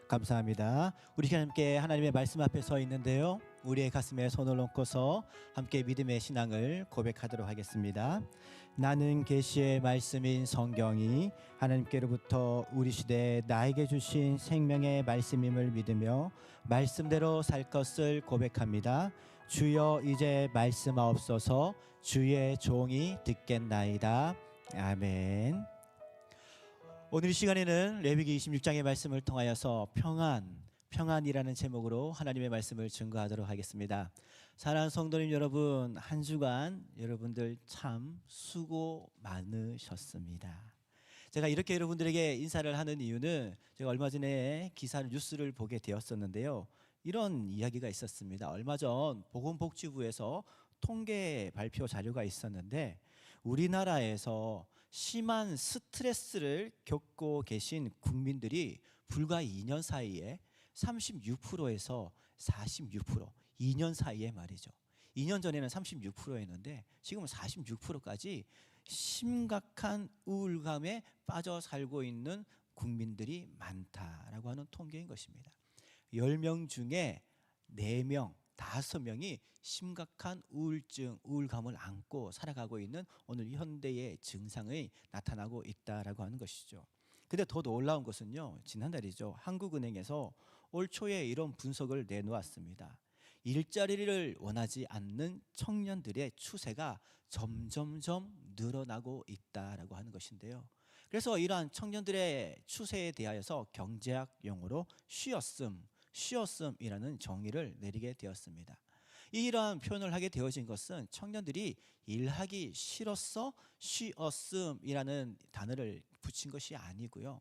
감사합니다. 우리 함께 하나님의 말씀 앞에 서 있는데요. 우리의 가슴에 손을 얹고서 함께 믿음의 신앙을 고백하도록 하겠습니다. 나는 계시의 말씀인 성경이 하나님께로부터 우리 시대에 나에게 주신 생명의 말씀임을 믿으며 말씀대로 살 것을 고백합니다. 주여 이제 말씀하옵소서. 주의 종이 듣겠나이다. 아멘. 오늘 이 시간에는 레위기 26장의 말씀을 통하여서 평안이라는 제목으로 하나님의 말씀을 증거하도록 하겠습니다. 사랑하는 성도님 여러분, 한 주간 여러분들 참 수고 많으셨습니다. 제가 이렇게 여러분들에게 인사를 하는 이유는 제가 얼마 전에 뉴스를 보게 되었었는데요. 이런 이야기가 있었습니다. 얼마 전 보건복지부에서 통계 발표 자료가 있었는데 우리나라에서 심한 스트레스를 겪고 계신 국민들이 불과 2년 사이에 36%에서 46%, 2년 사이에 말이죠. 2년 전에는 36%였는데 지금은 46%까지 심각한 우울감에 빠져 살고 있는 국민들이 많다라고 하는 통계인 것입니다. 10명 중에 4명, 5명이 심각한 우울감을 안고 살아가고 있는 오늘 현대의 증상이 나타나고 있다라고 하는 것이죠. 근데 더 놀라운 것은요, 지난달이죠. 한국은행에서 올 초에 이런 분석을 내놓았습니다. 일자리를 원하지 않는 청년들의 추세가 점점점 늘어나고 있다라고 하는 것인데요. 그래서 이러한 청년들의 추세에 대하여서 경제학 용어로 쉬었음이라는 정의를 내리게 되었습니다. 이러한 표현을 하게 되어진 것은 청년들이 일하기 싫어서 쉬었음이라는 단어를 붙인 것이 아니고요.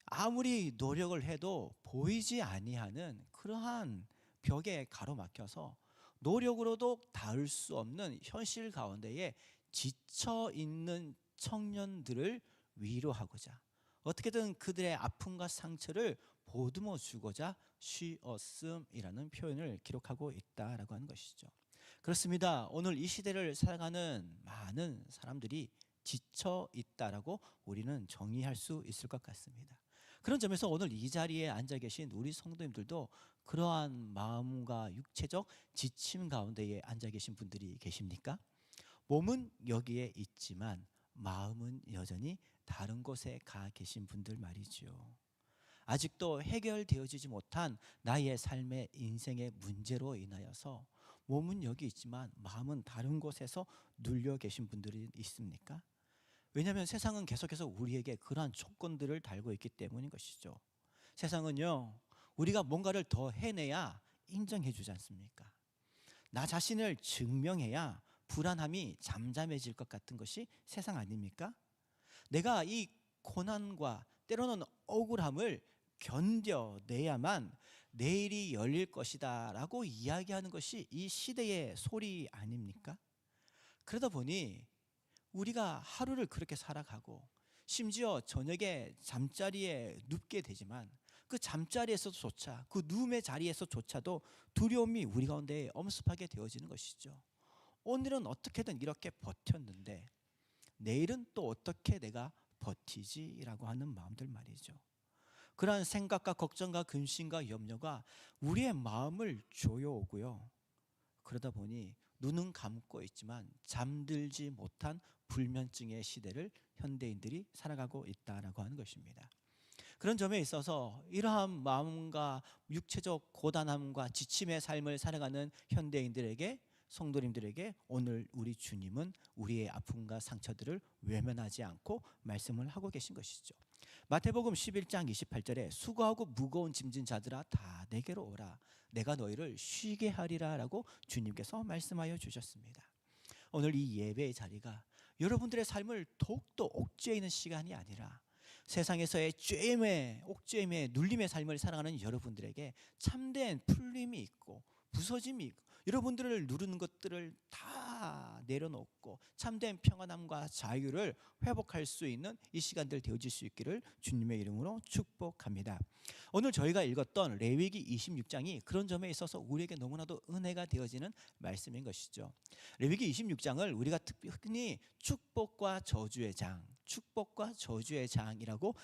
아무리 노력을 해도 보이지 아니하는 그러한 벽에 가로막혀서 노력으로도 닿을 수 없는 현실 가운데에 지쳐 있는 청년들을 위로하고자 어떻게든 그들의 아픔과 상처를 보듬어 주고자 쉬었음이라는 표현을 기록하고 있다라고 하는 것이죠. 그렇습니다. 오늘 이 시대를 살아가는 많은 사람들이 지쳐 있다라고 우리는 정의할 수 있을 것 같습니다. 그런 점에서 오늘 이 자리에 앉아 계신 우리 성도님들도 그러한 마음과 육체적 지침 가운데에 앉아 계신 분들이 계십니까? 몸은 여기에 있지만 마음은 여전히 다른 곳에 가 계신 분들 말이죠. 아직도 해결되어지지 못한 나의 삶의 인생의 문제로 인하여서 몸은 여기 있지만 마음은 다른 곳에서 눌려 계신 분들이 있습니까? 왜냐하면 세상은 계속해서 우리에게 그러한 조건들을 달고 있기 때문인 것이죠. 세상은요, 우리가 뭔가를 더 해내야 인정해 주지 않습니까? 나 자신을 증명해야 불안함이 잠잠해질 것 같은 것이 세상 아닙니까? 내가 이 고난과 때로는 억울함을 견뎌내야만 내일이 열릴 것이다 라고 이야기하는 것이 이 시대의 소리 아닙니까? 그러다 보니 우리가 하루를 그렇게 살아가고 심지어 저녁에 잠자리에 눕게 되지만 그 잠자리에서조차 그 누움의 자리에서조차도 두려움이 우리 가운데 엄습하게 되어지는 것이죠. 오늘은 어떻게든 이렇게 버텼는데 내일은 또 어떻게 내가 버티지라고 하는 마음들 말이죠. 그러한 생각과 걱정과 근심과 염려가 우리의 마음을 조여오고요. 그러다 보니 눈은 감고 있지만 잠들지 못한 불면증의 시대를 현대인들이 살아가고 있다라고 하는 것입니다. 그런 점에 있어서 이러한 마음과 육체적 고단함과 지침의 삶을 살아가는 현대인들에게, 성도님들에게 오늘 우리 주님은 우리의 아픔과 상처들을 외면하지 않고 말씀을 하고 계신 것이죠. 마태복음 11장 28절에 수고하고 무거운 짐진 자들아 다 내게로 오라 내가 너희를 쉬게 하리라 라고 주님께서 말씀하여 주셨습니다. 오늘 이 예배의 자리가 여러분들의 삶을 더욱더 옥죄에 있는 시간이 아니라 세상에서의 죄임의 옥죄임의 눌림의 삶을 살아가는 여러분들에게 참된 풀림이 있고 부서짐이 있고 여러분들을 누르는 것들을 다 내려놓고 참된 평안함과 자유를 회복할 수 있는 이 시간들 되어질 수 있기를 주님의 이름으로 축복합니다. 오늘 저희가 읽었던 레위기 26장이 그런 점에 있어서 우리에게 너무나도 은혜가 되어지는 말씀인 것이죠. 레위기 26장을 우리가 흔히 축복과 저주의 장이라고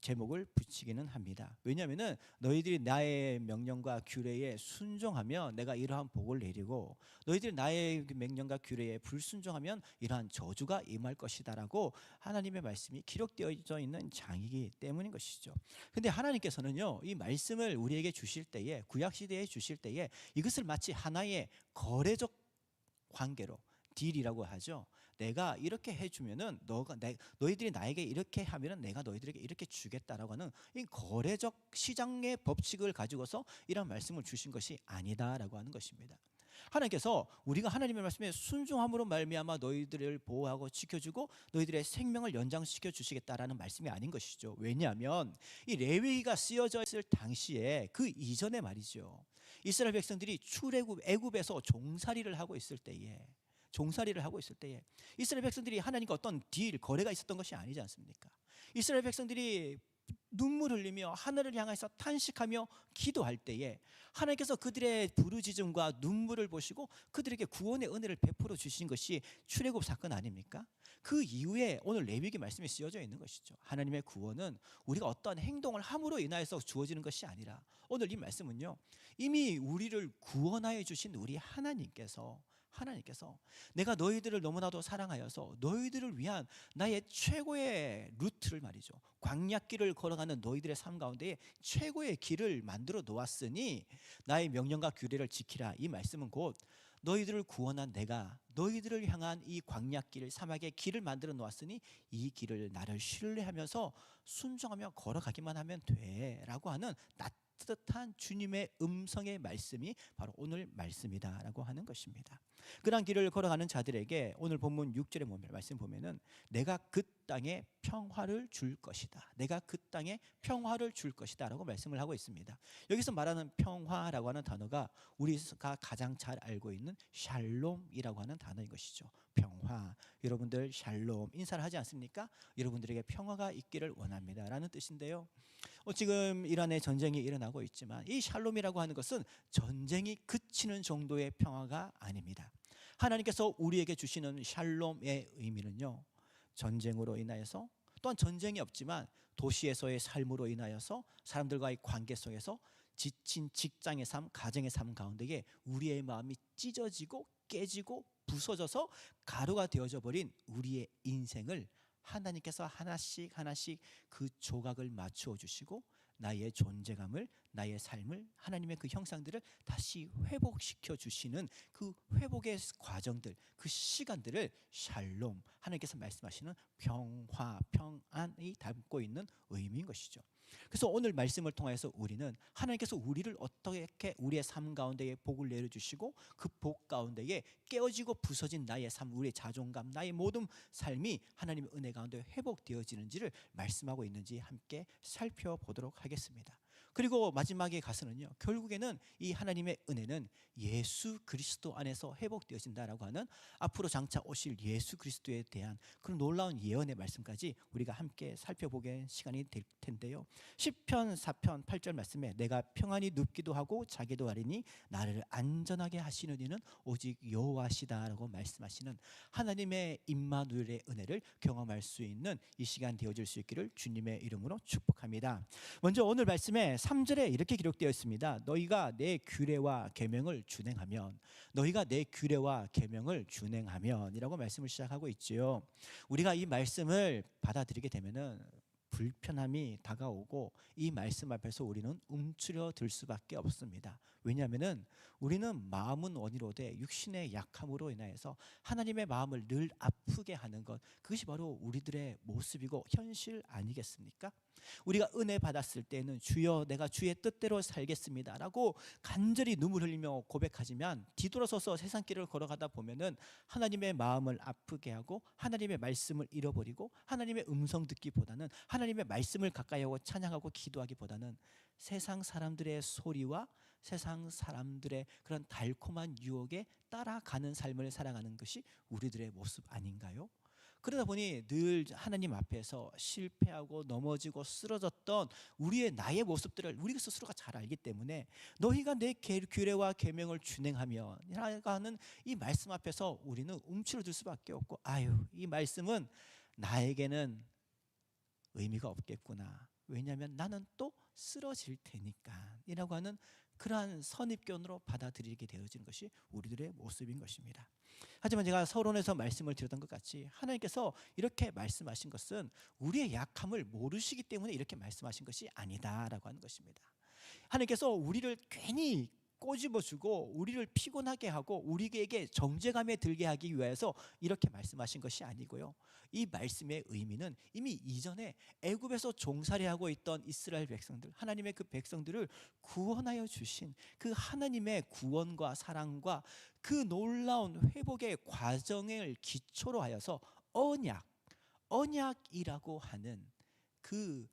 제목을 붙이기는 합니다. 왜냐하면 너희들이 나의 명령과 규례에 순종하면 내가 이러한 복을 내리고 너희들이 나의 명령과 규례에 불순종하면 이러한 저주가 임할 것이다라고 하나님의 말씀이 기록되어져 있는 장이기 때문인 것이죠. 근데 하나님께서는요, 이 말씀을 우리에게 주실 때에, 구약 시대에 주실 때에 이것을 마치 하나의 거래적 관계로, 딜이라고 하죠. 내가 이렇게 해주면은 너희들이 나에게 이렇게 하면은 내가 너희들에게 이렇게 주겠다라고 하는 이 거래적 시장의 법칙을 가지고서 이런 말씀을 주신 것이 아니다라고 하는 것입니다. 하나님께서 우리가 하나님의 말씀에 순종함으로 말미암아 너희들을 보호하고 지켜주고 너희들의 생명을 연장시켜 주시겠다라는 말씀이 아닌 것이죠. 왜냐하면 이 레위기가 쓰여져 있을 당시에 그 이전에 말이죠, 이스라엘 백성들이 출애굽 애굽에서 종살이를 하고 있을 때에 이스라엘 백성들이 하나님과 어떤 거래가 있었던 것이 아니지 않습니까? 이스라엘 백성들이 눈물 흘리며 하늘을 향해서 탄식하며 기도할 때에 하나님께서 그들의 부르짖음과 눈물을 보시고 그들에게 구원의 은혜를 베풀어 주신 것이 출애굽 사건 아닙니까? 그 이후에 오늘 레위기 말씀이 쓰여져 있는 것이죠. 하나님의 구원은 우리가 어떠한 행동을 함으로 인하여서 주어지는 것이 아니라 오늘 이 말씀은요, 이미 우리를 구원하여 주신 우리 하나님께서 내가 너희들을 너무나도 사랑하여서 너희들을 위한 나의 최고의 루트를 말이죠, 광야길을 걸어가는 너희들의 삶 가운데 최고의 길을 만들어 놓았으니 나의 명령과 규례를 지키라. 이 말씀은 곧 너희들을 구원한 내가 너희들을 향한 이 광야길, 사막의 길을 만들어 놓았으니 이 길을 나를 신뢰하면서 순종하며 걸어가기만 하면 돼 라고 하는 따뜻한 주님의 음성의 말씀이 바로 오늘 말씀이다라고 하는 것입니다. 그러한 길을 걸어가는 자들에게 오늘 본문 6절의 말씀 보면은 내가 그 땅에 평화를 줄 것이다. 내가 그 땅에 평화를 줄 것이다 라고 말씀을 하고 있습니다. 여기서 말하는 평화라고 하는 단어가 우리가 가장 잘 알고 있는 샬롬이라고 하는 단어인 것이죠. 평화. 여러분들 샬롬 인사를 하지 않습니까? 여러분들에게 평화가 있기를 원합니다 라는 뜻인데요, 지금 이란에 전쟁이 일어나고 있지만 이 샬롬이라고 하는 것은 전쟁이 그치는 정도의 평화가 아닙니다. 하나님께서 우리에게 주시는 샬롬의 의미는요, 전쟁으로 인하여서 또한 전쟁이 없지만 도시에서의 삶으로 인하여서 사람들과의 관계 속에서 지친 직장의 삶, 가정의 삶 가운데에 우리의 마음이 찢어지고 깨지고 부서져서 가루가 되어져 버린 우리의 인생을 하나님께서 하나씩 그 조각을 맞추어 주시고 나의 존재감을, 나의 삶을, 하나님의 그 형상들을 다시 회복시켜 주시는 그 회복의 과정들, 그 시간들을 샬롬, 하나님께서 말씀하시는 평화, 평안이 담고 있는 의미인 것이죠. 그래서 오늘 말씀을 통해서 우리는 하나님께서 우리를 어떻게 우리의 삶 가운데에 복을 내려주시고 그 복 가운데에 깨어지고 부서진 나의 삶, 우리의 자존감, 나의 모든 삶이 하나님의 은혜 가운데 회복되어지는지를 말씀하고 있는지 함께 살펴보도록 하겠습니다. 그리고 마지막에 가서는요, 결국에는 이 하나님의 은혜는 예수 그리스도 안에서 회복되어진다라고 하는 앞으로 장차 오실 예수 그리스도에 대한 그런 놀라운 예언의 말씀까지 우리가 함께 살펴보게 시간이 될 텐데요, 시편 4편 8절 말씀에 내가 평안히 눕기도 하고 자기도 하리니 나를 안전하게 하시는 이는 오직 여호와시다라고 말씀하시는 하나님의 임마누엘의 은혜를 경험할 수 있는 이 시간 되어질 수 있기를 주님의 이름으로 축복합니다. 먼저 오늘 말씀에 3절에 이렇게 기록되어 있습니다. 너희가 내 규례와 계명을 준행하면, 너희가 내 규례와 계명을 준행하면 이라고 말씀을 시작하고 있지요. 우리가 이 말씀을 받아들이게 되면은 불편함이 다가오고 이 말씀 앞에서 우리는 움츠려들 수밖에 없습니다. 왜냐하면은 우리는 마음은 원이로되 육신의 약함으로 인하여서 하나님의 마음을 늘 아프게 하는 것, 그것이 바로 우리들의 모습이고 현실 아니겠습니까? 우리가 은혜 받았을 때는 주여 내가 주의 뜻대로 살겠습니다 라고 간절히 눈물 흘리며 고백하지만 뒤돌아서서 세상 길을 걸어가다 보면은 하나님의 마음을 아프게 하고 하나님의 말씀을 잃어버리고 하나님의 음성 듣기보다는 하나님의 말씀을 가까이 하고 찬양하고 기도하기보다는 세상 사람들의 소리와 세상 사람들의 그런 달콤한 유혹에 따라가는 삶을 살아가는 것이 우리들의 모습 아닌가요? 그러다 보니 늘 하나님 앞에서 실패하고 넘어지고 쓰러졌던 나의 모습들을 우리 스스로가 잘 알기 때문에 너희가 내 규례와 계명을 준행하며 하는 이 말씀 앞에서 우리는 움츠러들 수밖에 없고, 이 말씀은 나에게는 의미가 없겠구나. 왜냐하면 나는 또 쓰러질 테니까 이라고 하는 그러한 선입견으로 받아들이게 되어지는 것이 우리들의 모습인 것입니다. 하지만 제가 서론에서 말씀을 드렸던 것 같이 하나님께서 이렇게 말씀하신 것은 우리의 약함을 모르시기 때문에 이렇게 말씀하신 것이 아니다라고 하는 것입니다. 하나님께서 우리를 괜히 꼬집어주고 우리를 피곤하게 하고 우리에게 정죄감에 들게 하기 위해서 이렇게 말씀하신 것이 아니고요, 이 말씀의 의미는 이미 이전에 애굽에서 종살이하고 있던 이스라엘 백성들, 하나님의 그 백성들을 구원하여 주신 그 하나님의 구원과 사랑과 그 놀라운 회복의 과정을 기초로 하여서 언약이라고 하는 그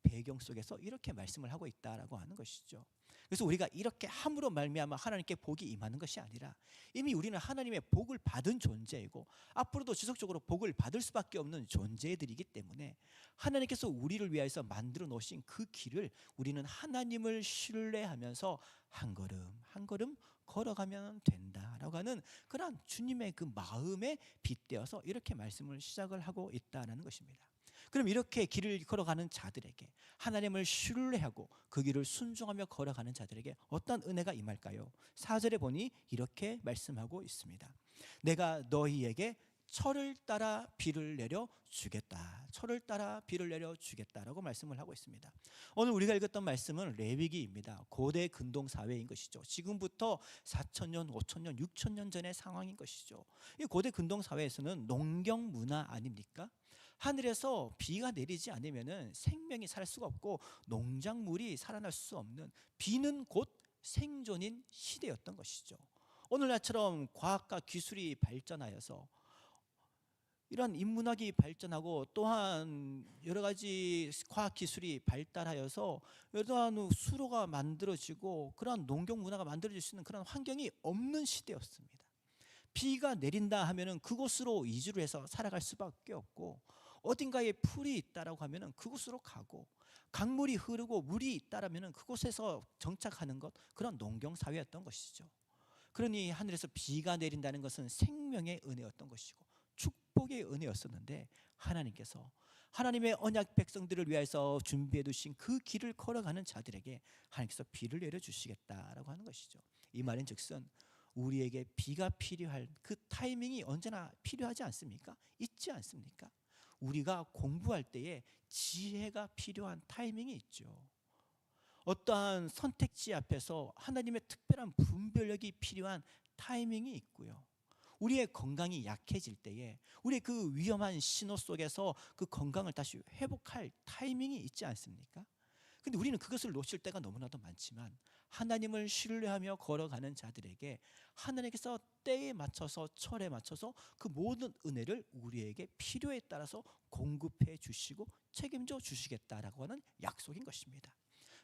배경 속에서 이렇게 말씀을 하고 있다라고 하는 것이죠. 그래서 우리가 이렇게 함으로 말미암아 하나님께 복이 임하는 것이 아니라 이미 우리는 하나님의 복을 받은 존재이고 앞으로도 지속적으로 복을 받을 수밖에 없는 존재들이기 때문에 하나님께서 우리를 위해서 만들어 놓으신 그 길을 우리는 하나님을 신뢰하면서 한 걸음 한 걸음 걸어가면 된다라고 하는 그런 주님의 그 마음에 빗대어서 이렇게 말씀을 시작을 하고 있다는 것입니다. 그럼 이렇게 길을 걸어가는 자들에게, 하나님을 신뢰하고 그 길을 순종하며 걸어가는 자들에게 어떤 은혜가 임할까요? 4절에 보니 이렇게 말씀하고 있습니다. 내가 너희에게 철을 따라 비를 내려 주겠다. 철을 따라 비를 내려 주겠다라고 말씀을 하고 있습니다. 오늘 우리가 읽었던 말씀은 레위기입니다. 고대 근동 사회인 것이죠. 지금부터 4,000년, 5,000년, 6,000년 전의 상황인 것이죠. 이 고대 근동 사회에서는 농경 문화 아닙니까? 하늘에서 비가 내리지 않으면 생명이 살 수가 없고 농작물이 살아날 수 없는, 비는 곧 생존인 시대였던 것이죠. 오늘날처럼 과학과 기술이 발전하여서 이런 인문학이 발전하고 또한 여러 가지 과학 기술이 발달하여서 여러한 수로가 만들어지고 그런 농경 문화가 만들어질 수 있는 그런 환경이 없는 시대였습니다. 비가 내린다 하면은 그곳으로 이주를 해서 살아갈 수밖에 없고, 어딘가에 풀이 있다라고 하면은 그곳으로 가고, 강물이 흐르고 물이 있다라면은 그곳에서 정착하는 것, 그런 농경 사회였던 것이죠. 그러니 하늘에서 비가 내린다는 것은 생명의 은혜였던 것이고 축복의 은혜였었는데, 하나님께서 하나님의 언약 백성들을 위해서 준비해 두신 그 길을 걸어가는 자들에게 하나님께서 비를 내려 주시겠다라고 하는 것이죠. 이 말은 즉슨 우리에게 비가 필요할 그 타이밍이 언제나 필요하지 않습니까? 있지 않습니까? 우리가 공부할 때에 지혜가 필요한 타이밍이 있죠. 어떠한 선택지 앞에서 하나님의 특별한 분별력이 필요한 타이밍이 있고요. 우리의 건강이 약해질 때에 우리의 그 위험한 신호 속에서 그 건강을 다시 회복할 타이밍이 있지 않습니까? 근데 우리는 그것을 놓칠 때가 너무나도 많지만 하나님을 신뢰하며 걸어가는 자들에게 하나님께서 때에 맞춰서 철에 맞춰서 그 모든 은혜를 우리에게 필요에 따라서 공급해 주시고 책임져 주시겠다라고 하는 약속인 것입니다.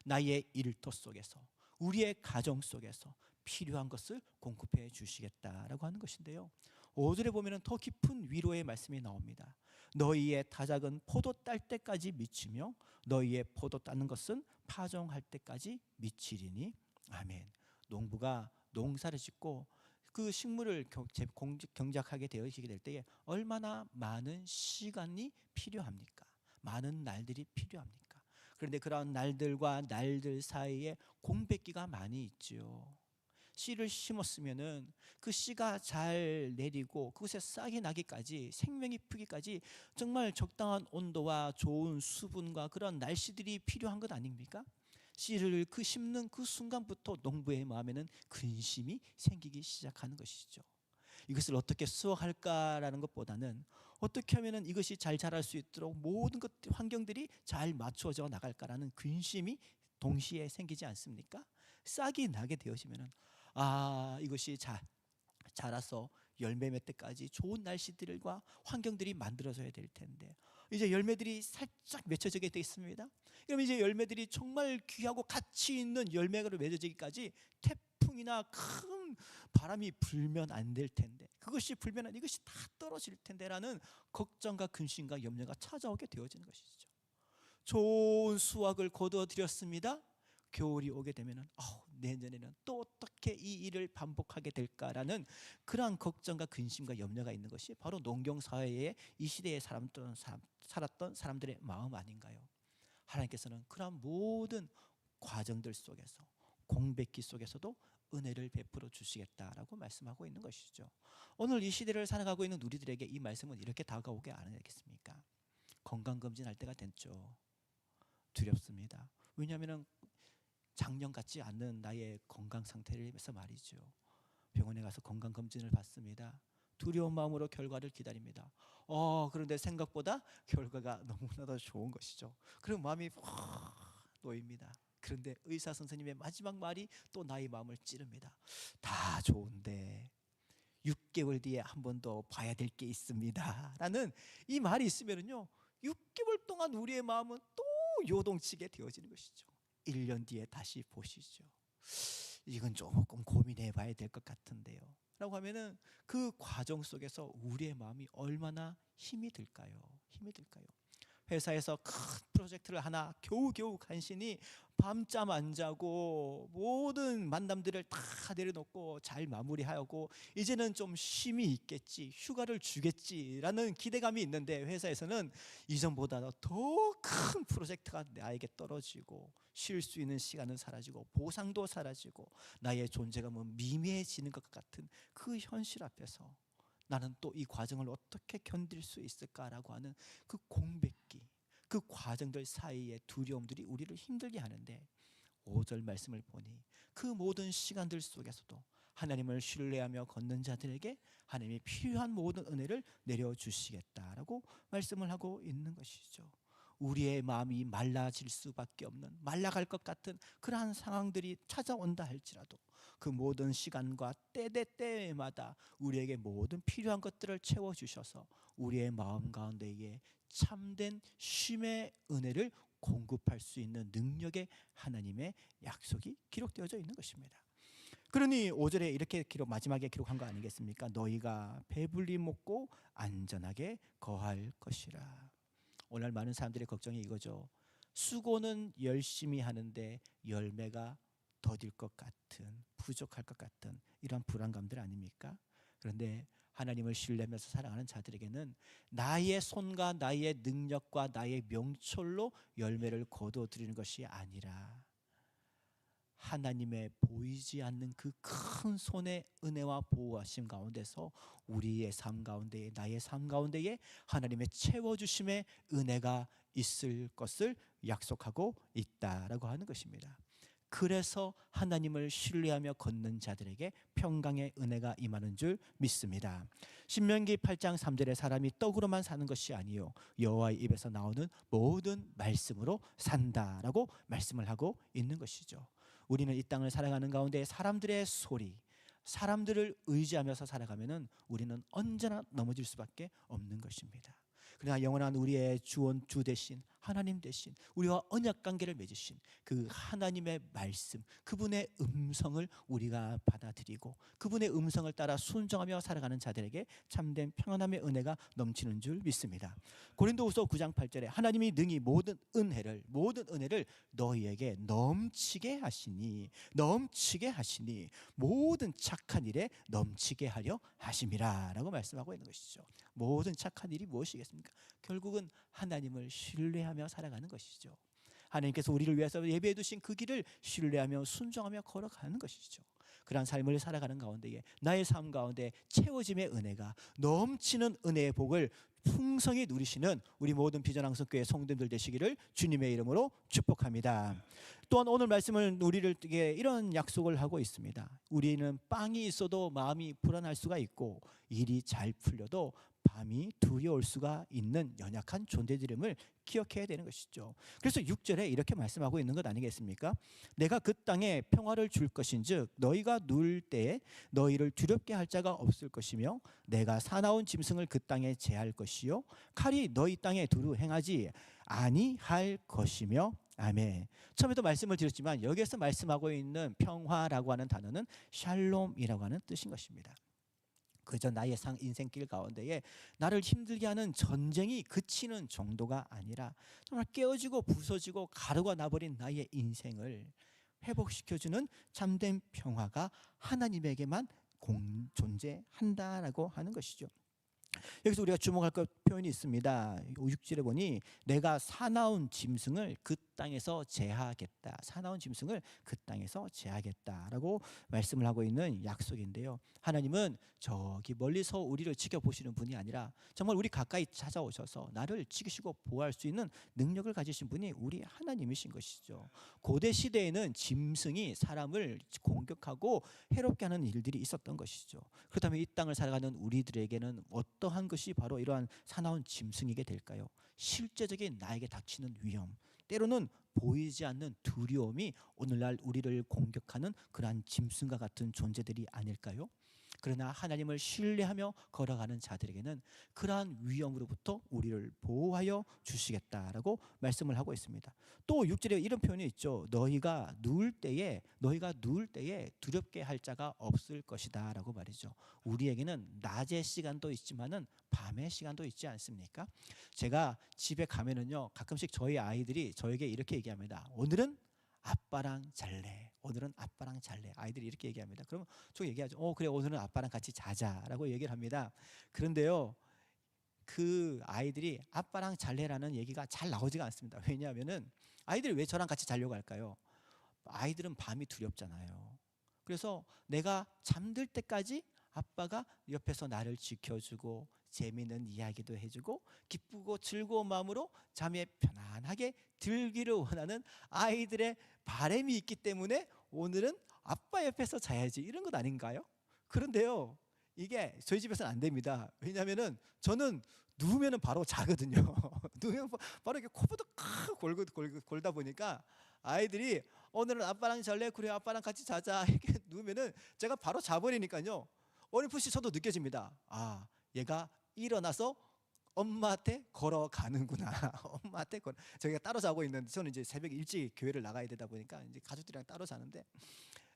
나의 일터 속에서, 우리의 가정 속에서 필요한 것을 공급해 주시겠다라고 하는 것인데요, 5절에 보면 더 깊은 위로의 말씀이 나옵니다. 너희의 타작은 포도 딸 때까지 미치며 너희의 포도 따는 것은 파종할 때까지 미치리니. 아멘. 농부가 농사를 짓고 그 식물을 경작하게 되어지게 될 때에 얼마나 많은 시간이 필요합니까? 많은 날들이 필요합니까? 그런데 그런 날들과 날들 사이에 공백기가 많이 있죠. 씨를 심었으면은 그 씨가 잘 내리고 그곳에 싹이 나기까지, 생명이 피기까지 정말 적당한 온도와 좋은 수분과 그런 날씨들이 필요한 것 아닙니까? 씨를 심는 그 순간부터 농부의 마음에는 근심이 생기기 시작하는 것이죠. 이것을 어떻게 수확할까라는 것보다는 어떻게 하면 이것이 잘 자랄 수 있도록 모든 것 환경들이 잘 맞춰져 나갈까라는 근심이 동시에 생기지 않습니까? 싹이 나게 되어지면은 이것이 자라서 열매 맺을 때까지 좋은 날씨들과 환경들이 만들어져야 될 텐데 이제 열매들이 살짝 맺혀지게 되어 있습니다. 그럼 이제 열매들이 정말 귀하고 가치 있는 열매가 맺어지기까지 태풍이나 큰 바람이 불면 안 될 텐데, 그것이 불면 이것이 다 떨어질 텐데라는 걱정과 근심과 염려가 찾아오게 되어지는 것이죠. 좋은 수확을 거두어들였습니다. 겨울이 오게 되면 내년에는 또 어떻게 이 일을 반복하게 될까라는 그러한 걱정과 근심과 염려가 있는 것이 바로 농경사회의 이 시대에 살았던 사람들의 마음 아닌가요? 하나님께서는 그러한 모든 과정들 속에서, 공백기 속에서도 은혜를 베풀어 주시겠다라고 말씀하고 있는 것이죠. 오늘 이 시대를 살아가고 있는 우리들에게 이 말씀은 이렇게 다가오게 안 하겠습니까? 건강검진할 때가 됐죠. 두렵습니다. 왜냐하면 작년 같지 않는 나의 건강 상태를 위해서 말이죠. 병원에 가서 건강검진을 받습니다. 두려운 마음으로 결과를 기다립니다. 그런데 생각보다 결과가 너무나도 좋은 것이죠. 그럼 마음이 확 놓입니다. 그런데 의사 선생님의 마지막 말이 또 나의 마음을 찌릅니다. 다 좋은데 6개월 뒤에 한 번 더 봐야 될 게 있습니다 라는 이 말이 있으면요, 6개월 동안 우리의 마음은 또 요동치게 되어지는 것이죠. 1년 뒤에 다시 보시죠. 이건 조금 고민해 봐야 될 것 같은데요 라고 하면은 그 과정 속에서 우리의 마음이 얼마나 힘이 들까요? 힘이 들까요? 회사에서 큰 프로젝트를 하나 겨우겨우 간신히 밤잠 안 자고 모든 만남들을 다 내려놓고 잘 마무리하고 이제는 좀 쉼이 있겠지, 휴가를 주겠지라는 기대감이 있는데, 회사에서는 이전보다 더 큰 프로젝트가 나에게 떨어지고 쉴 수 있는 시간은 사라지고 보상도 사라지고 나의 존재감은 미미해지는 것 같은 그 현실 앞에서 나는 또 이 과정을 어떻게 견딜 수 있을까라고 하는 그 공백기, 그 과정들 사이의 두려움들이 우리를 힘들게 하는데, 5절 말씀을 보니 그 모든 시간들 속에서도 하나님을 신뢰하며 걷는 자들에게 하나님이 필요한 모든 은혜를 내려주시겠다라고 말씀을 하고 있는 것이죠. 우리의 마음이 말라질 수밖에 없는, 말라갈 것 같은 그러한 상황들이 찾아온다 할지라도 그 모든 시간과 때마다 우리에게 모든 필요한 것들을 채워주셔서 우리의 마음 가운데에 참된 쉼의 은혜를 공급할 수 있는 능력의 하나님의 약속이 기록되어져 있는 것입니다. 그러니 5절에 이렇게 마지막에 기록한 거 아니겠습니까? 너희가 배불리 먹고 안전하게 거할 것이라. 오늘 많은 사람들의 걱정이 이거죠. 수고는 열심히 하는데 열매가 더딜 것 같은, 부족할 것 같은 이런 불안감들 아닙니까? 그런데 하나님을 신뢰하면서 살아가는 자들에게는 나의 손과 나의 능력과 나의 명철로 열매를 거둬들이는 것이 아니라 하나님의 보이지 않는 그 큰 손의 은혜와 보호하심 가운데서 우리의 삶 가운데에, 나의 삶 가운데에 하나님의 채워주심의 은혜가 있을 것을 약속하고 있다라고 하는 것입니다. 그래서 하나님을 신뢰하며 걷는 자들에게 평강의 은혜가 임하는 줄 믿습니다. 신명기 8장 3절에 사람이 떡으로만 사는 것이 아니요 여호와의 입에서 나오는 모든 말씀으로 산다라고 말씀을 하고 있는 것이죠. 우리는 이 땅을 살아가는 가운데 사람들의 소리, 사람들을 의지하면서 살아가면은 우리는 언제나 넘어질 수밖에 없는 것입니다. 그러나 영원한 우리의 주 대신 하나님 대신 우리와 언약 관계를 맺으신 그 하나님의 말씀, 그분의 음성을 우리가 받아들이고 그분의 음성을 따라 순종하며 살아가는 자들에게 참된 평안함의 은혜가 넘치는 줄 믿습니다. 고린도후서 9장 8절에 하나님이 능히 모든 은혜를 너희에게 넘치게 하시니 모든 착한 일에 넘치게 하려 하심이라 라고 말씀하고 있는 것이죠. 모든 착한 일이 무엇이겠습니까? 결국은 하나님을 신뢰하며 살아가는 것이죠. 하나님께서 우리를 위해서 예배해 두신 그 길을 신뢰하며 순종하며 걸어가는 것이죠. 그러한 삶을 살아가는 가운데에 나의 삶 가운데 채워짐의 은혜가, 넘치는 은혜의 복을 풍성히 누리시는 우리 모든 비전항성교회 성도들 되시기를 주님의 이름으로 축복합니다. 또한 오늘 말씀은 우리를 이런 약속을 하고 있습니다. 우리는 빵이 있어도 마음이 불안할 수가 있고 일이 잘 풀려도 밤이 두려울 수가 있는 연약한 존재들임을 기억해야 되는 것이죠. 그래서 6절에 이렇게 말씀하고 있는 것 아니겠습니까? 내가 그 땅에 평화를 줄 것인즉 너희가 누울 때에 너희를 두렵게 할 자가 없을 것이며 내가 사나운 짐승을 그 땅에 제할 것이요 칼이 너희 땅에 두루 행하지 아니할 것이며 아멘. 처음에도 말씀을 드렸지만 여기에서 말씀하고 있는 평화라고 하는 단어는 샬롬이라고 하는 뜻인 것입니다. 그저 나의 인생길 가운데에 나를 힘들게 하는 전쟁이 그치는 정도가 아니라 정말 깨어지고 부서지고 가루가 나버린 나의 인생을 회복시켜주는 참된 평화가 하나님에게만 존재한다라고 하는 것이죠. 여기서 우리가 주목할 것 표현이 있습니다. 6절에 보니 내가 사나운 짐승을 그 땅에서 제하겠다. 사나운 짐승을 그 땅에서 제하겠다라고 말씀을 하고 있는 약속인데요. 하나님은 저기 멀리서 우리를 지켜보시는 분이 아니라 정말 우리 가까이 찾아오셔서 나를 지키시고 보호할 수 있는 능력을 가지신 분이 우리 하나님이신 것이죠. 고대 시대에는 짐승이 사람을 공격하고 해롭게 하는 일들이 있었던 것이죠. 그렇다면 이 땅을 살아가는 우리들에게는 어떠한 것이 바로 이러한 사나운 짐승이게 될까요? 실제적인 나에게 닥치는 위험, 때로는 보이지 않는 두려움이 오늘날 우리를 공격하는 그러한 짐승과 같은 존재들이 아닐까요? 그러나 하나님을 신뢰하며 걸어가는 자들에게는 그러한 위험으로부터 우리를 보호하여 주시겠다라고 말씀을 하고 있습니다. 또 6절에 이런 표현이 있죠. 너희가 누울 때에 두렵게 할 자가 없을 것이다 라고 말이죠. 우리에게는 낮의 시간도 있지만은 밤의 시간도 있지 않습니까? 제가 집에 가면은요, 가끔씩 저희 아이들이 저에게 이렇게 얘기합니다. 오늘은 아빠랑 잘래. 오늘은 아빠랑 잘래. 아이들이 이렇게 얘기합니다. 그러면 저 얘기하죠. 그래, 오늘은 아빠랑 같이 자자라고 얘기를 합니다. 그런데요, 그 아이들이 아빠랑 잘래라는 얘기가 잘 나오지가 않습니다. 왜냐하면은 아이들이 왜 저랑 같이 자려고 할까요? 아이들은 밤이 두렵잖아요. 그래서 내가 잠들 때까지 아빠가 옆에서 나를 지켜주고 재미있는 이야기도 해주고 기쁘고 즐거운 마음으로 잠에 편안하게 들기를 원하는 아이들의 바람이 있기 때문에 오늘은 아빠 옆에서 자야지, 이런 것 아닌가요? 그런데요, 이게 저희 집에서는 안 됩니다. 왜냐하면은 저는 누우면은 바로 자거든요. 누우면 바로 이렇게 코부터 골다 보니까 아이들이 오늘은 아빠랑 잘래? 그래, 아빠랑 같이 자자. 이렇게 누우면은 제가 바로 자버리니까요, 어렴풋이 저도 느껴집니다. 아, 얘가 일어나서 엄마한테 걸어가는구나. 엄마한테 저희가 따로 자고 있는데, 저는 이제 새벽 일찍 교회를 나가야 되다 보니까 이제 가족들이랑 따로 자는데,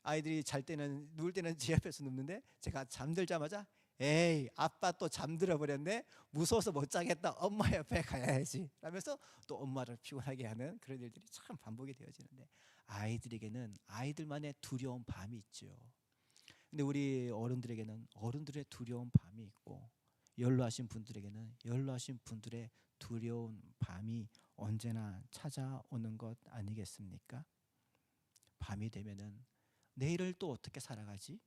아이들이 잘 때는 누울 때는 제 옆에서 눕는데 제가 잠들자마자 에이, 아빠 또 잠들어 버렸네, 무서워서 못 자겠다, 엄마 옆에 가야지 라면서 또 엄마를 피곤하게 하는 그런 일들이 참 반복이 되어지는데, 아이들에게는 아이들만의 두려운 밤이 있죠. 근데 우리 어른들에게는 어른들의 두려운 밤이 있고, 연로하신 분들에게는 연로하신 분들의 두려운 밤이 언제나 찾아오는 것 아니겠습니까? 밤이 되면은 내일을 또 어떻게 살아가지?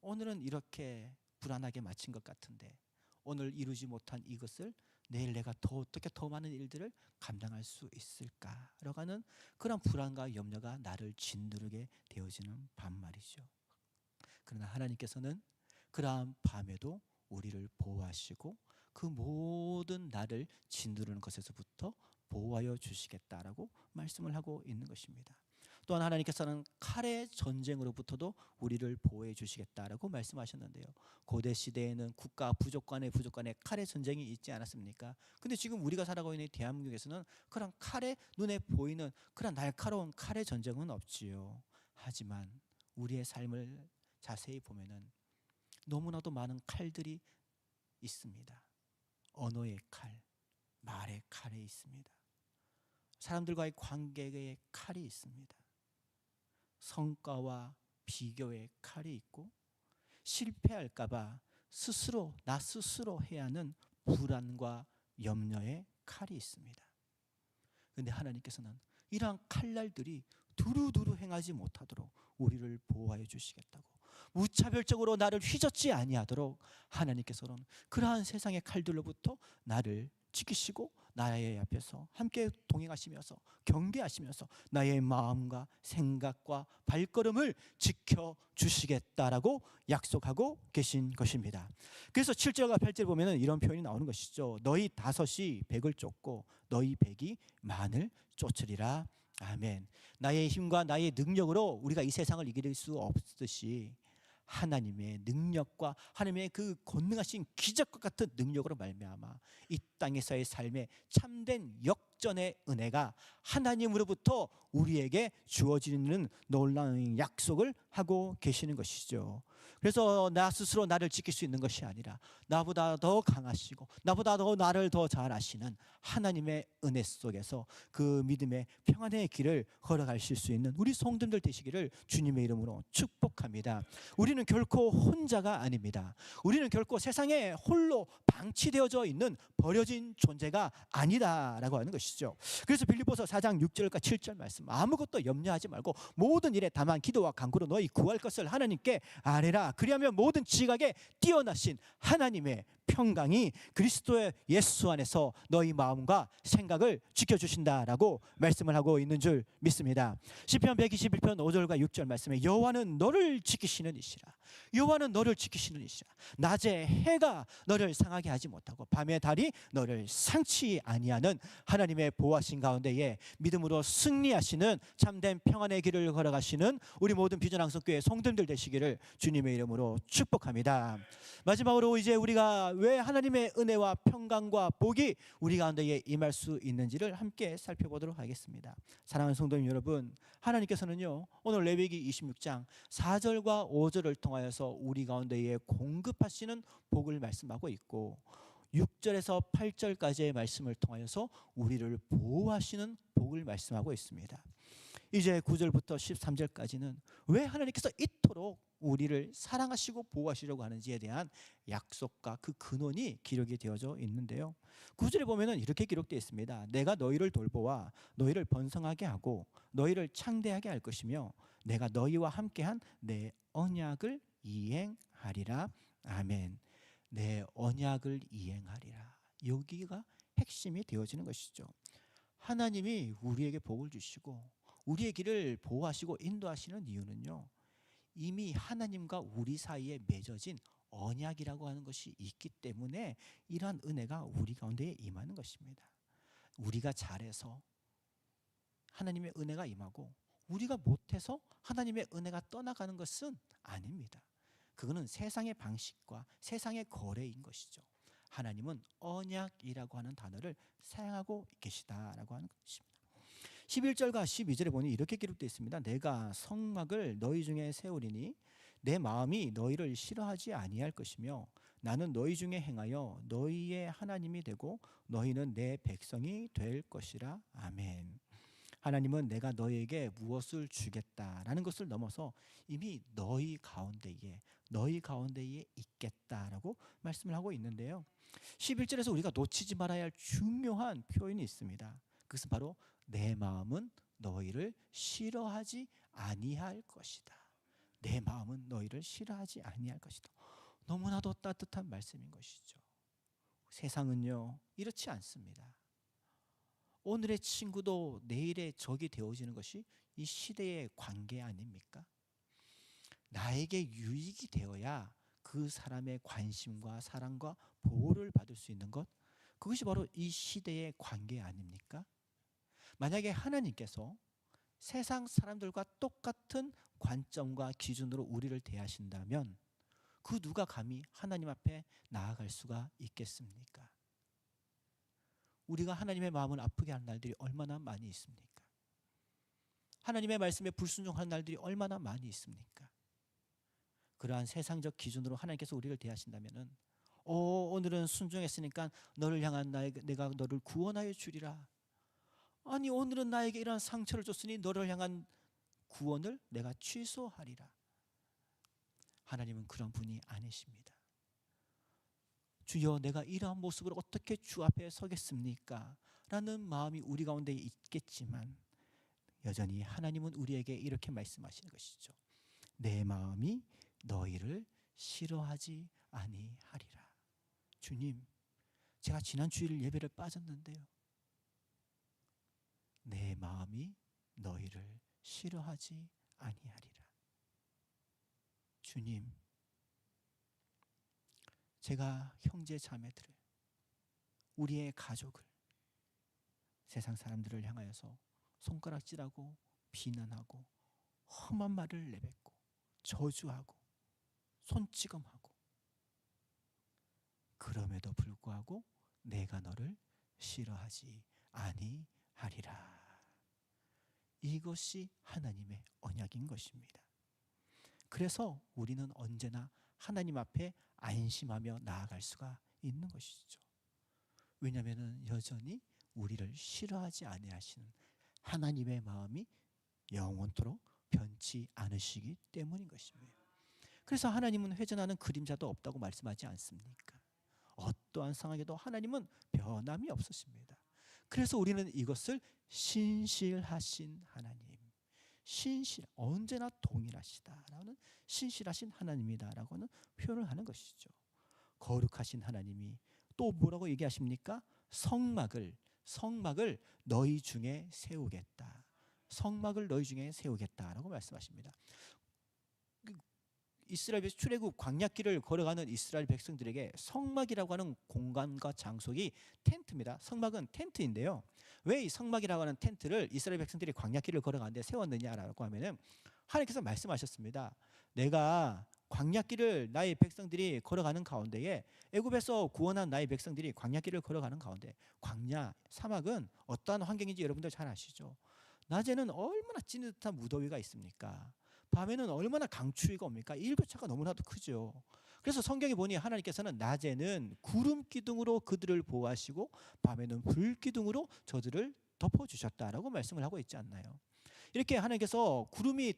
오늘은 이렇게 불안하게 마친 것 같은데 오늘 이루지 못한 이것을 내일 내가 어떻게 더 많은 일들을 감당할 수 있을까라고 하는 그런 불안과 염려가 나를 짓누르게 되어지는 밤 말이죠. 그러나 하나님께서는 그러한 밤에도 우리를 보호하시고 그 모든 나를 짓누르는 것에서부터 보호하여 주시겠다라고 말씀을 하고 있는 것입니다. 또한 하나님께서는 칼의 전쟁으로부터도 우리를 보호해 주시겠다라고 말씀하셨는데요. 고대 시대에는 국가 부족 간의 칼의 전쟁이 있지 않았습니까? 근데 지금 우리가 살아가고 있는 대한민국에서는 그런 칼에 눈에 보이는 그런 날카로운 칼의 전쟁은 없지요. 하지만 우리의 삶을 자세히 보면은 너무나도 많은 칼들이 있습니다. 언어의 칼, 말의 칼이 있습니다. 사람들과의 관계의 칼이 있습니다. 성과와 비교의 칼이 있고, 실패할까봐 나 스스로 해야 하는 불안과 염려의 칼이 있습니다. 그런데 하나님께서는 이러한 칼날들이 두루두루 행하지 못하도록 우리를 보호하여 주시겠다고, 무차별적으로 나를 휘젓지 아니하도록 하나님께서는 그러한 세상의 칼들로부터 나를 지키시고 나의 앞에서 함께 동행하시면서 경계하시면서 나의 마음과 생각과 발걸음을 지켜주시겠다라고 약속하고 계신 것입니다. 그래서 7절과 8절 보면 이런 표현이 나오는 것이죠. 너희 다섯이 백을 쫓고 너희 백이 만을 쫓으리라. 아멘. 나의 힘과 나의 능력으로 우리가 이 세상을 이길 수 없듯이 하나님의 능력과 하나님의 그 권능하신 기적과 같은 능력으로 말미암아 이 땅에서의 삶에 참된 역전의 은혜가 하나님으로부터 우리에게 주어지는 놀라운 약속을 하고 계시는 것이죠. 그래서 나 스스로 나를 지킬 수 있는 것이 아니라 나보다 더 강하시고 나보다 더 나를 더 잘 아시는 하나님의 은혜 속에서 그 믿음의 평안의 길을 걸어가실 수 있는 우리 성도들 되시기를 주님의 이름으로 축복합니다. 우리는 결코 혼자가 아닙니다. 우리는 결코 세상에 홀로 방치되어져 있는 버려진 존재가 아니다라고 하는 것이죠. 그래서 빌립보서 4장 6절과 7절 말씀, 아무것도 염려하지 말고 모든 일에 다만 기도와 간구로 너희 구할 것을 하나님께 아뢰라. 그리하면 모든 지각에 뛰어나신 하나님의 평강이 그리스도의 예수 안에서 너희 마음과 생각을 지켜주신다라고 말씀을 하고 있는 줄 믿습니다. 시편 121편 5절과 6절 말씀에 여호와는 너를 지키시는 이시라. 여호와는 너를 지키시는 이시라. 낮에 해가 너를 상하게 하지 못하고 밤에 달이 너를 상치 아니하는 하나님의 보호하신 가운데에 믿음으로 승리하시는 참된 평안의 길을 걸어가시는 우리 모든 비전 항성교회 성도들 되시기를 주님의 이름으로 축복합니다. 마지막으로 이제 우리가 왜 하나님의 은혜와 평강과 복이 우리 가운데에 임할 수 있는지를 함께 살펴보도록 하겠습니다. 사랑하는 성도님 여러분, 하나님께서는요 오늘 레위기 26장 4절과 5절을 통하여서 우리 가운데에 공급하시는 복을 말씀하고 있고 6절에서 8절까지의 말씀을 통하여서 우리를 보호하시는 복을 말씀하고 있습니다. 이제 9절부터 13절까지는 왜 하나님께서 이토록 우리를 사랑하시고 보호하시려고 하는지에 대한 약속과 그 근원이 기록이 되어져 있는데요. 9절에 보면은 이렇게 기록되어 있습니다. 내가 너희를 돌보아 너희를 번성하게 하고 너희를 창대하게 할 것이며 내가 너희와 함께한 내 언약을 이행하리라. 아멘. 내 언약을 이행하리라. 여기가 핵심이 되어지는 것이죠. 하나님이 우리에게 복을 주시고 우리의 길을 보호하시고 인도하시는 이유는요, 이미 하나님과 우리 사이에 맺어진 언약이라고 하는 것이 있기 때문에 이러한 은혜가 우리 가운데에 임하는 것입니다. 우리가 잘해서 하나님의 은혜가 임하고 우리가 못해서 하나님의 은혜가 떠나가는 것은 아닙니다. 그거는 세상의 방식과 세상의 거래인 것이죠. 하나님은 언약이라고 하는 단어를 사용하고 계시다라고 하는 것입니다. 11절과 12절에 보니 이렇게 기록되어 있습니다. 내가 성막을 너희 중에 세우리니 내 마음이 너희를 싫어하지 아니할 것이며 나는 너희 중에 행하여 너희의 하나님이 되고 너희는 내 백성이 될 것이라. 아멘. 하나님은 내가 너희에게 무엇을 주겠다라는 것을 넘어서 이미 너희 가운데에 있겠다라고 말씀을 하고 있는데요. 11절에서 우리가 놓치지 말아야 할 중요한 표현이 있습니다. 그것은 바로 내 마음은 너희를 싫어하지 아니할 것이다. 내 마음은 너희를 싫어하지 아니할 것이다. 너무나도 따뜻한 말씀인 것이죠. 세상은요 이렇지 않습니다. 오늘의 친구도 내일의 적이 되어지는 것이 이 시대의 관계 아닙니까? 나에게 유익이 되어야 그 사람의 관심과 사랑과 보호를 받을 수 있는 것, 그것이 바로 이 시대의 관계 아닙니까? 만약에 하나님께서 세상 사람들과 똑같은 관점과 기준으로 우리를 대하신다면 그 누가 감히 하나님 앞에 나아갈 수가 있겠습니까? 우리가 하나님의 마음을 아프게 하는 날들이 얼마나 많이 있습니까? 하나님의 말씀에 불순종하는 날들이 얼마나 많이 있습니까? 그러한 세상적 기준으로 하나님께서 우리를 대하신다면은 오늘은 순종했으니까 너를 향한 내가 너를 구원하여 주리라. 아니 오늘은 나에게 이러한 상처를 줬으니 너를 향한 구원을 내가 취소하리라. 하나님은 그런 분이 아니십니다. 주여 내가 이러한 모습으로 어떻게 주 앞에 서겠습니까? 라는 마음이 우리 가운데 있겠지만 여전히 하나님은 우리에게 이렇게 말씀하시는 것이죠. 내 마음이 너희를 싫어하지 아니하리라. 주님, 제가 지난 주일 예배를 빠졌는데요, 내 마음이 너희를 싫어하지 아니하리라. 주님, 제가 형제 자매들을, 우리의 가족을, 세상 사람들을 향하여서 손가락질하고 비난하고 험한 말을 내뱉고 저주하고 손찌검하고, 그럼에도 불구하고 내가 너를 싫어하지 아니하리라. 이것이 하나님의 언약인 것입니다. 그래서 우리는 언제나 하나님 앞에 안심하며 나아갈 수가 있는 것이죠. 왜냐하면 여전히 우리를 싫어하지 아니하시는 하나님의 마음이 영원토록 변치 않으시기 때문인 것입니다. 그래서 하나님은 회전하는 그림자도 없다고 말씀하지 않습니까? 어떠한 상황에도 하나님은 변함이 없으십니다. 그래서 우리는 이것을 신실하신 하나님, 언제나 동일하시다라는 신실하신 하나님이다라고는 표현을 하는 것이죠. 거룩하신 하나님이 또 뭐라고 얘기하십니까? 성막을 너희 중에 세우겠다. 성막을 너희 중에 세우겠다라고 말씀하십니다. 이스라엘 출애굽 광야길을 걸어가는 이스라엘 백성들에게 성막이라고 하는 공간과 장소이 텐트입니다. 성막은 텐트인데요. 왜 이 성막이라고 하는 텐트를 이스라엘 백성들이 광야길을 걸어가는데 세웠느냐라고 하면은 하나님께서 말씀하셨습니다. 내가 광야길을 나의 백성들이 걸어가는 가운데에 애굽에서 구원한 나의 백성들이 광야길을 걸어가는 가운데 광야 사막은 어떠한 환경인지 여러분들 잘 아시죠? 낮에는 얼마나 찌릿한 무더위가 있습니까? 밤에는 얼마나 강추위가 옵니까? 일교차가 너무나도 크죠. 그래서 성경에 보니 하나님께서는 낮에는 구름 기둥으로 그들을 보호하시고 밤에는 불 기둥으로 저들을 덮어주셨다라고 말씀을 하고 있지 않나요? 이렇게 하나님께서 구름이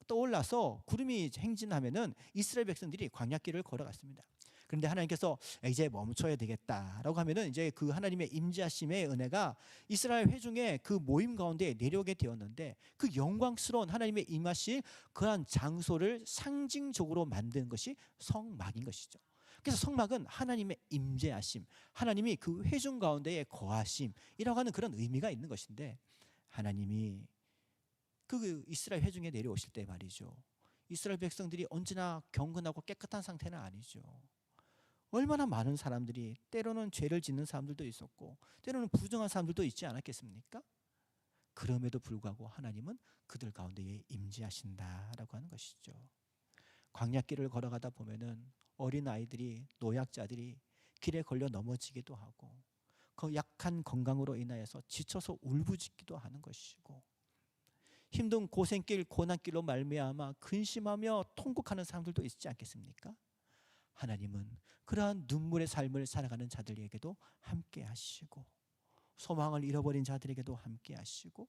떠올라서 구름이 행진하면은 이스라엘 백성들이 광야길을 걸어갔습니다. 그런데 하나님께서 이제 멈춰야 되겠다라고 하면은 이제 그 하나님의 임재하심의 은혜가 이스라엘 회중의 그 모임 가운데 내려오게 되었는데 그 영광스러운 하나님의 임하실 그러한 장소를 상징적으로 만든 것이 성막인 것이죠. 그래서 성막은 하나님의 임재하심, 하나님이 그 회중 가운데에 거하심이라고 하는 그런 의미가 있는 것인데 하나님이 그 이스라엘 회중에 내려오실 때 말이죠. 이스라엘 백성들이 언제나 경건하고 깨끗한 상태는 아니죠. 얼마나 많은 사람들이 때로는 죄를 짓는 사람들도 있었고 때로는 부정한 사람들도 있지 않았겠습니까? 그럼에도 불구하고 하나님은 그들 가운데에 임재하신다라고 하는 것이죠. 광야길을 걸어가다 보면은 어린 아이들이 노약자들이 길에 걸려 넘어지기도 하고 그 약한 건강으로 인하여서 지쳐서 울부짖기도 하는 것이고 힘든 고생길 고난길로 말미암아 근심하며 통곡하는 사람들도 있지 않겠습니까? 하나님은 그러한 눈물의 삶을 살아가는 자들에게도 함께 하시고 소망을 잃어버린 자들에게도 함께 하시고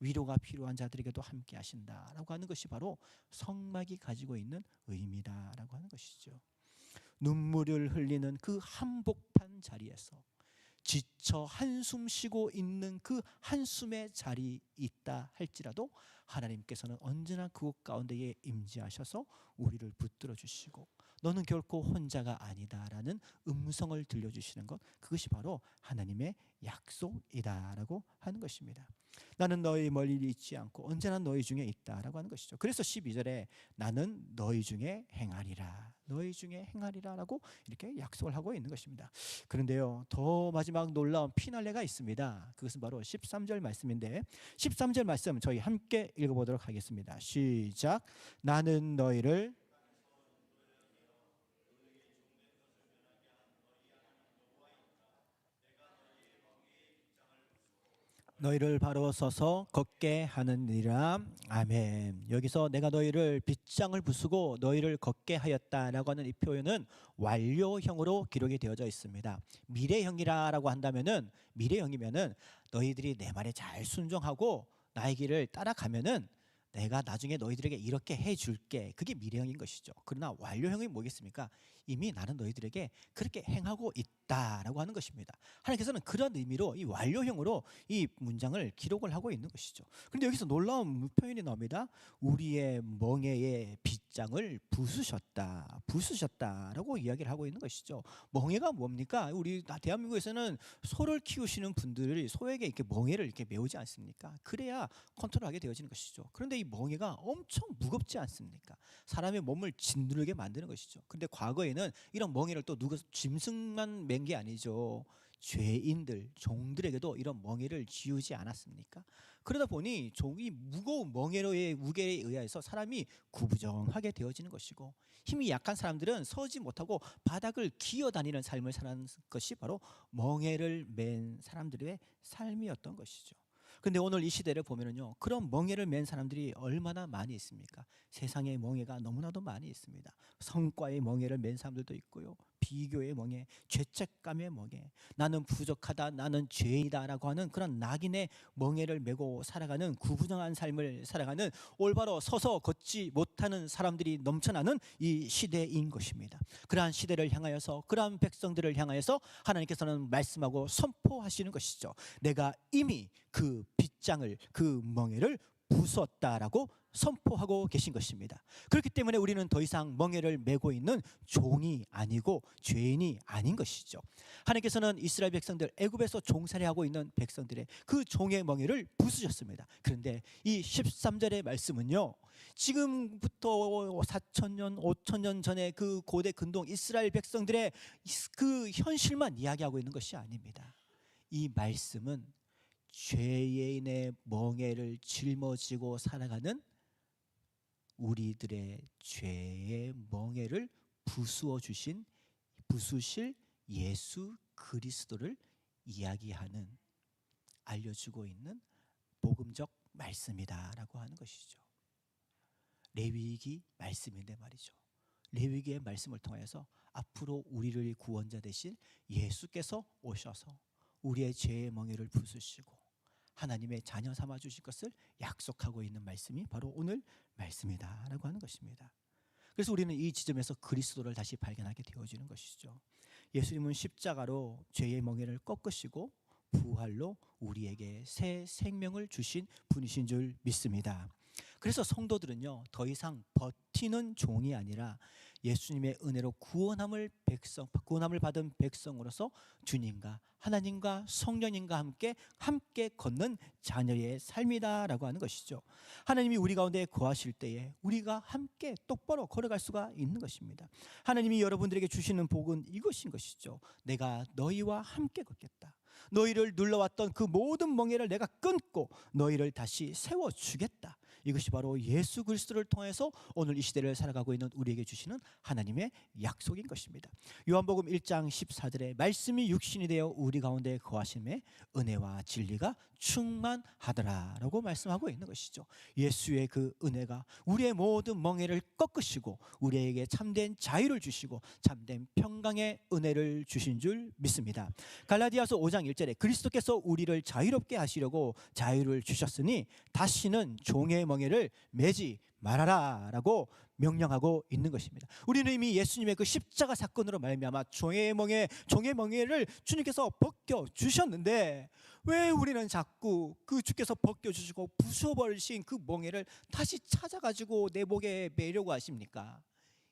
위로가 필요한 자들에게도 함께 하신다라고 하는 것이 바로 성막이 가지고 있는 의미다라고 하는 것이죠. 눈물을 흘리는 그 한복판 자리에서 지쳐 한숨 쉬고 있는 그 한숨의 자리 있다 할지라도 하나님께서는 언제나 그곳 가운데에 임재하셔서 우리를 붙들어 주시고 너는 결코 혼자가 아니다라는 음성을 들려주시는 것, 그것이 바로 하나님의 약속이다라고 하는 것입니다. 나는 너희 멀리 있지 않고 언제나 너희 중에 있다라고 하는 것이죠. 그래서 12절에 나는 너희 중에 행하리라, 너희 중에 행하리라라고 이렇게 약속을 하고 있는 것입니다. 그런데요, 더 마지막 놀라운 피날레가 있습니다. 그것은 바로 13절 말씀인데 13절 말씀 저희 함께 읽어보도록 하겠습니다. 시작. 나는 너희를 너희를 바로 서서 걷게 하느니라. 아멘. 여기서 내가 너희를 빗장을 부수고 너희를 걷게 하였다라고 하는 이 표현은 완료형으로 기록이 되어져 있습니다. 미래형이라고 한다면은 미래형이면은 너희들이 내 말에 잘 순종하고 나의 길을 따라가면은 내가 나중에 너희들에게 이렇게 해줄게. 그게 미래형인 것이죠. 그러나 완료형이 뭐겠습니까? 이미 나는 너희들에게 그렇게 행하고 있다라고 하는 것입니다. 하나님께서는 그런 의미로 이 완료형으로 이 문장을 기록을 하고 있는 것이죠. 그런데 여기서 놀라운 표현이 나옵니다. 우리의 멍에의 빗장을 부수셨다라고 이야기를 하고 있는 것이죠. 멍에가 뭡니까? 우리 대한민국에서는 소를 키우시는 분들이 소에게 이렇게 멍에를 이렇게 메우지 않습니까? 그래야 컨트롤하게 되어지는 것이죠. 그런데 이 멍에가 엄청 무겁지 않습니까? 사람의 몸을 짓누르게 만드는 것이죠. 그런데 과거에는 이런 멍에를 또 누가 짐승만 맨 게 아니죠. 죄인들, 종들에게도 이런 멍에를 쥐우지 않았습니까? 그러다 보니 종이 무거운 멍에로의 무게에 의해서 사람이 구부정하게 되어지는 것이고 힘이 약한 사람들은 서지 못하고 바닥을 기어다니는 삶을 사는 것이 바로 멍에를 맨 사람들의 삶이었던 것이죠. 근데 오늘 이 시대를 보면은요, 그런 멍에를 맨 사람들이 얼마나 많이 있습니까? 세상의 멍에가 너무나도 많이 있습니다. 성과의 멍에를 맨 사람들도 있고요, 비교의 멍에, 죄책감의 멍에, 나는 부족하다, 나는 죄이다라고 하는 그런 낙인의 멍에를 메고 살아가는 구부정한 삶을 살아가는 올바로 서서 걷지 못하는 사람들이 넘쳐나는 이 시대인 것입니다. 그러한 시대를 향하여서, 그러한 백성들을 향하여서 하나님께서는 말씀하고 선포하시는 것이죠. 내가 이미 그 빗장을, 그 멍에를 부수었다라고 선포하고 계신 것입니다. 그렇기 때문에 우리는 더 이상 멍에를 메고 있는 종이 아니고 죄인이 아닌 것이죠. 하나님께서는 이스라엘 백성들, 애굽에서 종살이하고 있는 백성들의 그 종의 멍에를 부수셨습니다. 그런데 이 13절의 말씀은요, 지금부터 4,000년, 5,000년 전에 그 고대 근동 이스라엘 백성들의 그 현실만 이야기하고 있는 것이 아닙니다. 이 말씀은 죄인의 멍에를 짊어지고 살아가는 우리들의 죄의 멍에를 부수실 예수 그리스도를 이야기하는, 알려주고 있는 복음적 말씀이다라고 하는 것이죠. 레위기 말씀인데 말이죠. 레위기의 말씀을 통해서 앞으로 우리를 구원자 되신 예수께서 오셔서 우리의 죄의 멍에를 부수시고 하나님의 자녀 삼아 주실 것을 약속하고 있는 말씀이 바로 오늘 말씀이다라고 하는 것입니다. 그래서 우리는 이 지점에서 그리스도를 다시 발견하게 되어지는 것이죠. 예수님은 십자가로 죄의 멍에를 꺾으시고 부활로 우리에게 새 생명을 주신 분이신 줄 믿습니다. 그래서 성도들은요, 더 이상 버티는 종이 아니라 예수님의 은혜로 구원함을 받은 백성으로서 주님과 하나님과 성령님과 함께 걷는 자녀의 삶이다라고 하는 것이죠. 하나님이 우리 가운데 거하실 때에 우리가 함께 똑바로 걸어갈 수가 있는 것입니다. 하나님이 여러분들에게 주시는 복은 이것인 것이죠. 내가 너희와 함께 걷겠다. 너희를 눌러왔던 그 모든 멍에를 내가 끊고 너희를 다시 세워주겠다. 이것이 바로 예수 그리스도를 통해서 오늘 이 시대를 살아가고 있는 우리에게 주시는 하나님의 약속인 것입니다. 요한복음 1장 14절에 말씀이 육신이 되어 우리 가운데 거하심에 은혜와 진리가 충만하더라라고 말씀하고 있는 것이죠. 예수의 그 은혜가 우리의 모든 멍에를 꺾으시고 우리에게 참된 자유를 주시고 참된 평강의 은혜를 주신 줄 믿습니다. 갈라디아서 5장 1절에 그리스도께서 우리를 자유롭게 하시려고 자유를 주셨으니 다시는 종의 멍에를 매지 말아라 라고 명령하고 있는 것입니다. 우리는 이미 예수님의 그 십자가 사건으로 말미암아 종의 멍에를 주님께서 벗겨주셨는데 왜 우리는 자꾸 그 주께서 벗겨주시고 부숴버리신 그 멍에를 다시 찾아가지고 내 목에 매려고 하십니까?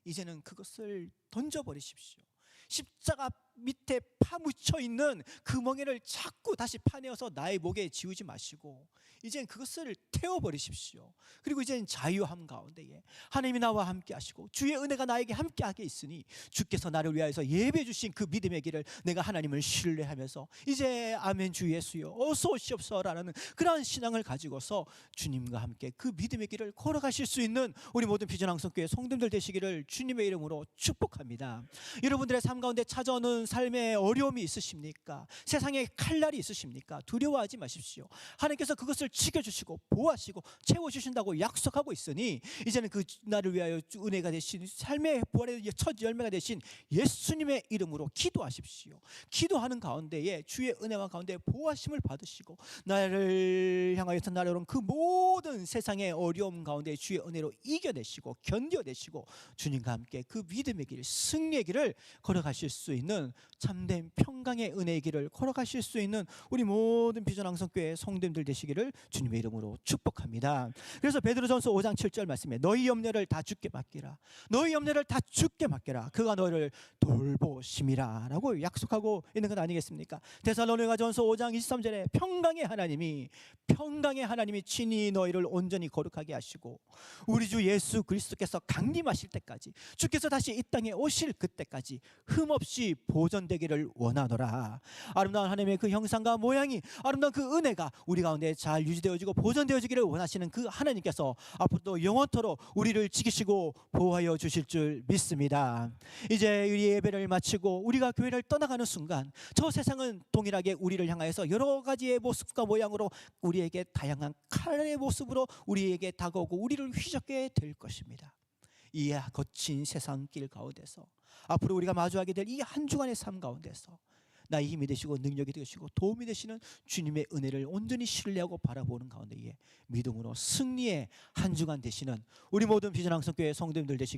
이제는 그것을 던져버리십시오. 십자가 밑에 파묻혀 있는 그 멍에를 자꾸 다시 파내어서 나의 목에 지우지 마시고 이젠 그것을 태워버리십시오. 그리고 이젠 자유함 가운데에 하나님이 나와 함께 하시고 주의 은혜가 나에게 함께 하게 있으니 주께서 나를 위하여서 예배해 주신 그 믿음의 길을 내가 하나님을 신뢰하면서 이제 아멘 주 예수여 어서 오시옵소서라는 그러한 신앙을 가지고서 주님과 함께 그 믿음의 길을 걸어가실 수 있는 우리 모든 비전항성교회 성도들 되시기를 주님의 이름으로 축복합니다. 여러분들의 삶 가운데 찾아오는 삶의 어려움이 있으십니까? 세상에 칼날이 있으십니까? 두려워하지 마십시오. 하나님께서 그것을 지켜주시고 보호하시고 채워주신다고 약속하고 있으니 이제는 그 나를 위하여 은혜가 되신 삶의 부활의 첫 열매가 되신 예수님의 이름으로 기도하십시오. 기도하는 가운데에 주의 은혜와 가운데 보호하심을 받으시고 나를 향하여서 나를 그 모든 세상의 어려움 가운데 주의 은혜로 이겨내시고 견뎌내시고 주님과 함께 그 믿음의 길, 승리의 길을 걸어가실 수 있는 참된 평강의 은혜의 길을 걸어가실 수 있는 우리 모든 비전항성교회 성도님들 되시기를 주님의 이름으로 축복합니다. 그래서 베드로전서 5장 7절 말씀에 너희 염려를 다 주께 맡기라. 너희 염려를 다 주께 맡기라. 그가 너희를 돌보심이라 라고 약속하고 있는 것 아니겠습니까? 데살로니가전서 5장 23절에 평강의 하나님이 친히 너희를 온전히 거룩하게 하시고 우리 주 예수 그리스도께서 강림하실 때까지 주께서 다시 이 땅에 오실 그때까지 흠없이 보존 보존되기를 원하노라. 아름다운 하나님의 그 형상과 모양이, 아름다운 그 은혜가 우리 가운데 잘 유지되어지고 보존되어지기를 원하시는 그 하나님께서 앞으로도 영원토록 우리를 지키시고 보호하여 주실 줄 믿습니다. 이제 우리 예배를 마치고 우리가 교회를 떠나가는 순간 저 세상은 동일하게 우리를 향하여서 여러 가지의 모습과 모양으로 우리에게 다양한 칼의 모습으로 우리에게 다가오고 우리를 휘젓게 될 것입니다. 이 거친 세상길 가운데서 앞으로 우리가 마주하게 될 이 한 주간의 삶 가운데서 나의 힘이 되시고 능력이 되시고 도움이 되시는 주님의 은혜를 온전히 신뢰하고 바라보는 가운데에 믿음으로 승리의 한 주간 되시는 우리 모든 비전항성교회 성도님들 되시기